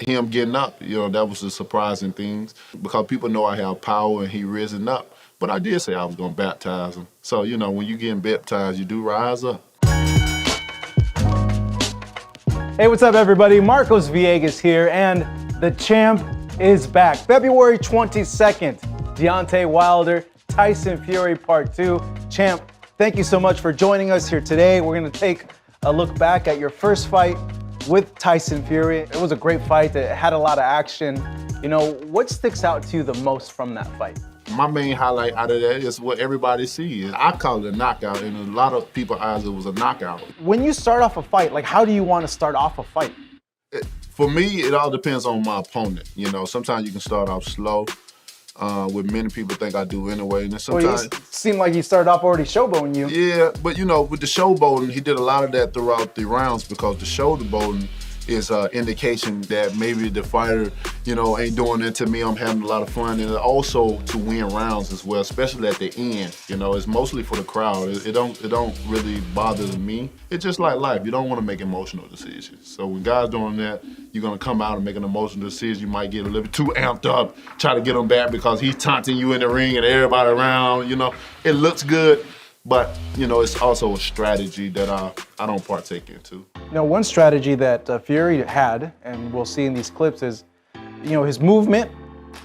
him getting up. That was the surprising things because people know I have power and he risen up. But I did say I was going to baptize him. So, when you getting baptized, you do rise up. Hey, what's up, everybody? Marcos Villegas here, and the champ is back. February 22nd, Deontay Wilder, Tyson Fury Part 2. Champ, thank you so much for joining us here today. We're going to take a look back at your first fight with Tyson Fury. It was a great fight. It had a lot of action. What sticks out to you the most from that fight? My main highlight out of that is what everybody sees. I call it a knockout, and a lot of people's eyes it was a knockout. When you start off a fight, how do you want to start off a fight? For me, it all depends on my opponent. Sometimes you can start off slow, what many people think I do anyway. And then sometimes you seem like you started off already showboating you. Yeah, but with the showboating, he did a lot of that throughout the rounds because the showboating is an indication that maybe the fighter, ain't doing it to me. I'm having a lot of fun, and also to win rounds as well, especially at the end. It's mostly for the crowd. It don't really bother me. It's just like life. You don't want to make emotional decisions. So when guys doing that, you're gonna come out and make an emotional decision. You might get a little bit too amped up, try to get him back because he's taunting you in the ring and everybody around. It looks good. But, it's also a strategy that I don't partake into. One strategy that Fury had, and we'll see in these clips, is, his movement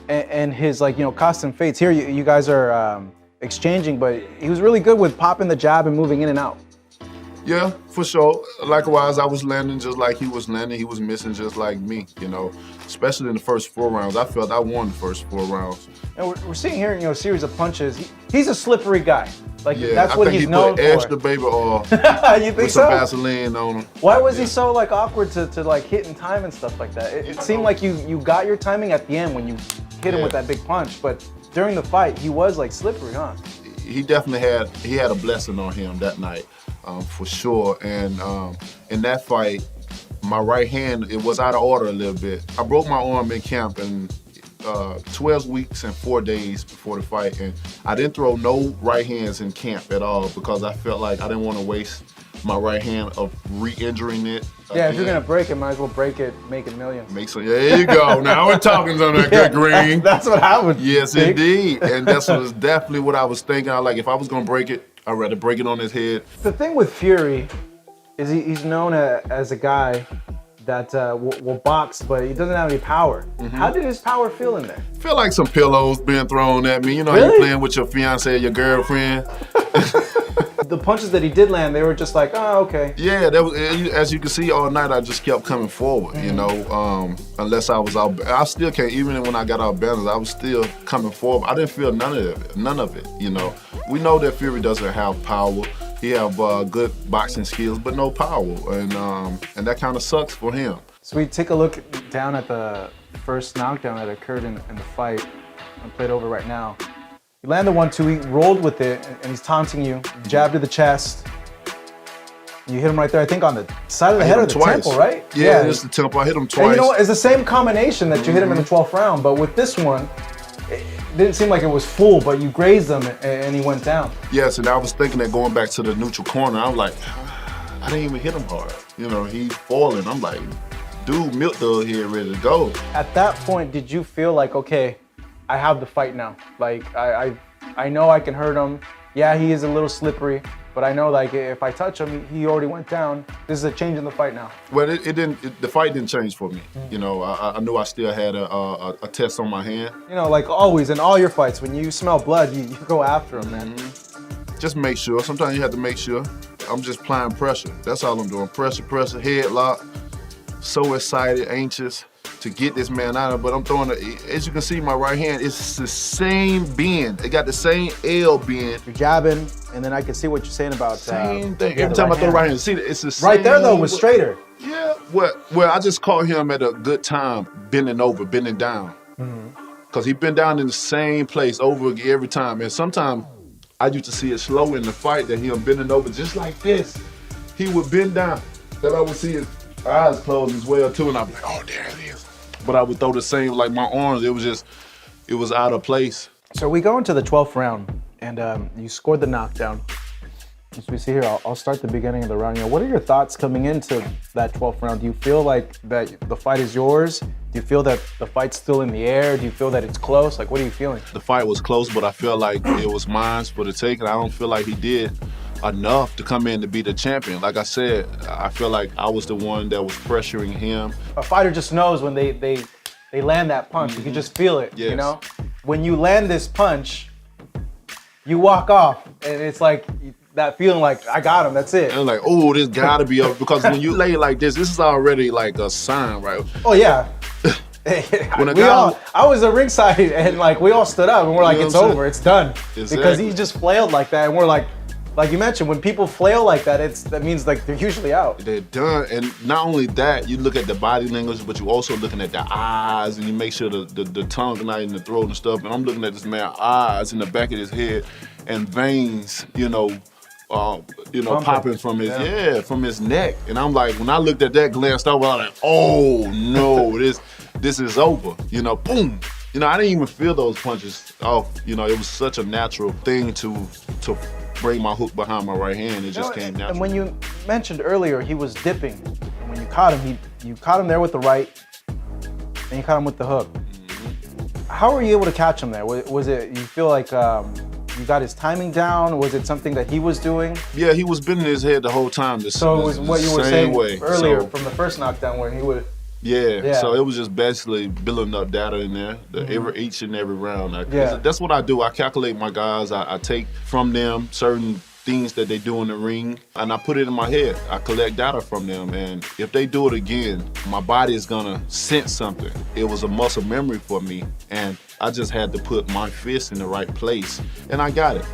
and his, constant feints. Here, you guys are exchanging, but he was really good with popping the jab and moving in and out. Yeah, for sure. Likewise, I was landing just like he was landing. He was missing just like me, especially in the first 4 rounds. I felt I won the first 4 rounds. And we're seeing here, a series of punches. He's a slippery guy. That's I what think he's known for. He put extra baby oil you think with some Vaseline on him. Why was he so awkward to hit in time and stuff like that? It seemed like you got your timing at the end when you hit him with that big punch, but during the fight, he was slippery, huh? He definitely had a blessing on him that night, for sure. And in that fight, my right hand, it was out of order a little bit. I broke my arm in camp and 12 weeks and 4 days before the fight, and I didn't throw no right hands in camp at all because I felt like I didn't want to waste my right hand of re-injuring it. Yeah, if you're gonna break it, might as well break it, make it millions. There you go. Now we're talking on that good green. That's what I would Yes, think. indeed. And that's definitely what I was thinking. If I was gonna break it, I'd rather break it on his head. The thing with Fury is he's known as a guy that will box, but he doesn't have any power. How did his power feel in there? Feel like some pillows being thrown at me. How you playing with your fiance or your girlfriend. The punches that he did land, they were just oh, okay. Yeah, that was, as you can see all night, I just kept coming forward, unless I was out. I still can't, even when I got out balance, I was still coming forward. I didn't feel none of it. We know that Fury doesn't have power. He have good boxing skills, but no power, and that kind of sucks for him. So we take a look down at the first knockdown that occurred in the fight. I'm played over right now. He landed 1-2, he rolled with it, and he's taunting you. Jab to the chest. You hit him right there, I think on the side of the head or the temple, right? Yeah, it's the temple. I hit him twice. And you know what? It's the same combination that you hit him in the 12th round, but with this one, it didn't seem like it was full, but you grazed him and he went down. Yes, and I was thinking that going back to the neutral corner, I'm like, I didn't even hit him hard. He's falling. I'm like, dude, Milk Dog here, ready to go. At that point, did you feel like, okay, I have the fight now? I know I can hurt him. Yeah, he is a little slippery, but I know if I touch him, he already went down. This is a change in the fight now. Well, the fight didn't change for me. I knew I still had a test on my hand. Like always in all your fights, when you smell blood, you go after him, man. Just make sure. Sometimes you have to make sure. I'm just applying pressure. That's all I'm doing. Pressure, headlock. So excited, anxious to get this man out of, but I'm throwing as you can see, my right hand, it's the same bend. It got the same L bend. You're jabbing, and then I can see what you're saying about same thing. Every time I throw right hand, see, it's the same. Right there though was straighter. Yeah, well, I just caught him at a good time, bending down. Because he been down in the same place over again every time. And sometimes I used to see it slow in the fight that him bending over just like this. He would bend down, then I would see his eyes closed as well too, and I'd be like, oh, there it is. But I would throw the same, like my arms, it was out of place. So we go into the 12th round, and you scored the knockdown. As we see here, I'll start the beginning of the round. What are your thoughts coming into that 12th round? Do you feel like that the fight is yours? Do Do you feel that the fight's still in the air? Do you feel that it's close? Like, what are you feeling? The fight was close, but I feel like it was mine for the taking. I don't feel like he did enough to come in to be the champion. Like I said, I feel like I was the one that was pressuring him. A fighter just knows when they land that punch. You can just feel it, Yes. you know? When you land this punch, you walk off, and it's like that feeling like, I got him, that's it. And like, oh, this gotta be up. Because when you lay like this is already like a sign, right? Oh, yeah. I was at ringside, and like we all stood up, and we're like, You know it's what I'm over, it's done. Exactly. Because he just flailed like that, and we're like you mentioned, when people flail like that, that means like they're usually out. They're done. And not only that, you look at the body language, but you also looking at the eyes, and you make sure the tongue not in the throat and stuff. And I'm looking at this man's eyes in the back of his head, and veins, popping from his from his neck. And I'm like, when I looked at that, glanced over, I was like, oh no, this is over. Boom. I didn't even feel those punches off. It was such a natural thing to bring my hook behind my right hand. It just came natural. And when you mentioned earlier he was dipping, and when you caught him, you caught him there with the right, and you caught him with the hook. Mm-hmm. How were you able to catch him there? Was it, you feel like you got his timing down? Was it something that he was doing? Yeah, he was bending his head the whole time. So it was what you were saying earlier So, from the first knockdown when he would. Yeah, so it was just basically building up data in there, each and every round. That's what I do. I calculate my guys. I take from them certain things that they do in the ring, and I put it in my head. I collect data from them, and if they do it again, my body is gonna sense something. It was a muscle memory for me, and I just had to put my fist in the right place, and I got it.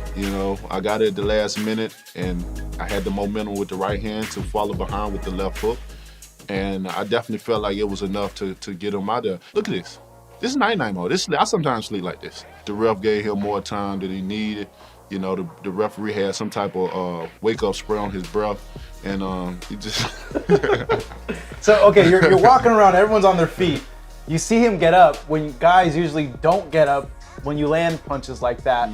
I got it at the last minute, and I had the momentum with the right hand to follow behind with the left hook. And I definitely felt like it was enough to get him out there. Look at this. This is night-night mode. I sometimes sleep like this. The ref gave him more time than he needed. The referee had some type of wake-up spray on his breath, and he just... So, okay, you're walking around, everyone's on their feet. You see him get up when guys usually don't get up when you land punches like that.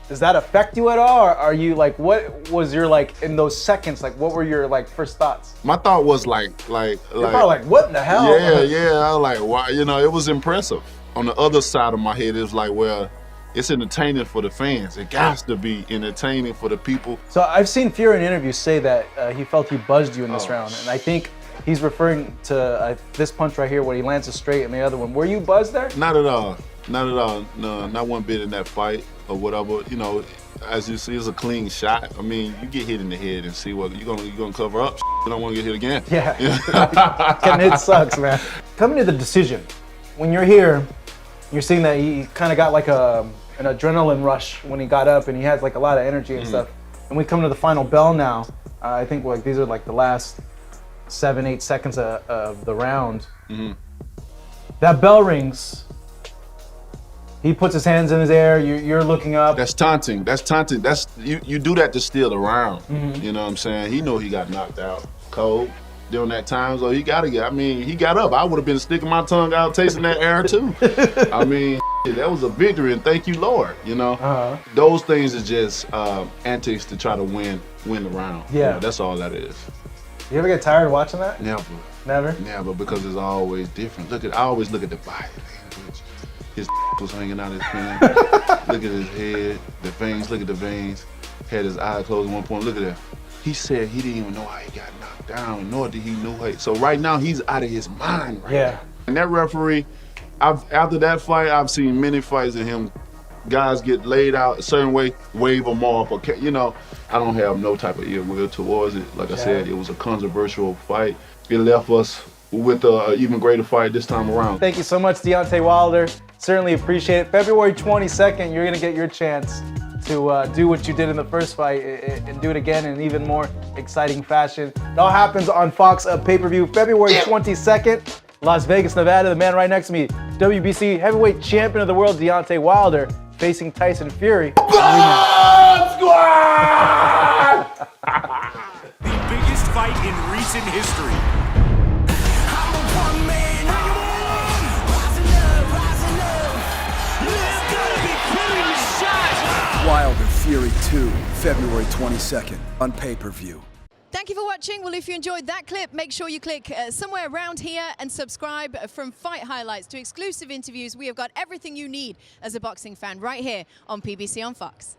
Does that affect you at all? Or are you like, what was your in those seconds, what were your first thoughts? My thought was You're probably like, what in the hell? Yeah, I was like, wow, it was impressive. On the other side of my head, it was like, well, it's entertaining for the fans. It has to be entertaining for the people. So I've seen Fury in interviews say that he felt he buzzed you in this round, and I think he's referring to this punch right here where he lands a straight and the other one. Were you buzzed there? Not at all. Not at all. No, not one bit in that fight or whatever. As you see, it's a clean shot. I mean, you get hit in the head and see what you're gonna cover up. You don't want to get hit again. Yeah. Getting hit sucks, man. Coming to the decision, when you're here, you're seeing that he kind of got an adrenaline rush when he got up, and he has a lot of energy and stuff. And we come to the final bell now. I think these are the last 7-8 seconds of the round. That bell rings. He puts his hands in his air. You're looking up. That's taunting. That's taunting. You do that to steal the round. You know what I'm saying? He know he got knocked out cold during that time, so he got up. I would have been sticking my tongue out, tasting that air too. I mean, that was a victory, and thank you, Lord. Those things are just antics to try to win the round. Yeah, that's all that is. You ever get tired watching that? Never, because it's always different. I always look at the body language. His was hanging out his pen. Look at his head, the veins, look at the veins. Had his eye closed at one point, look at that. He said he didn't even know how he got knocked down, nor did he know how. So right now, he's out of his mind right now. And that referee, after that fight, I've seen many fights of him. Guys get laid out a certain way, wave them off. I don't have no type of ill will towards it. Like I said, it was a controversial fight. It left us with an even greater fight this time around. Thank you so much, Deontay Wilder. Certainly appreciate it. February 22nd, you're gonna get your chance to do what you did in the first fight and do it again in an even more exciting fashion. It all happens on Fox pay-per-view February 22nd, Las Vegas, Nevada. The man right next to me, WBC heavyweight champion of the world, Deontay Wilder, facing Tyson Fury. God Squad! The biggest fight in recent history. Wilder Fury 2, February 22nd on pay-per-view. Thank you for watching. Well, if you enjoyed that clip, make sure you click somewhere around here and subscribe. From fight highlights to exclusive interviews, we have got everything you need as a boxing fan right here on PBC on Fox.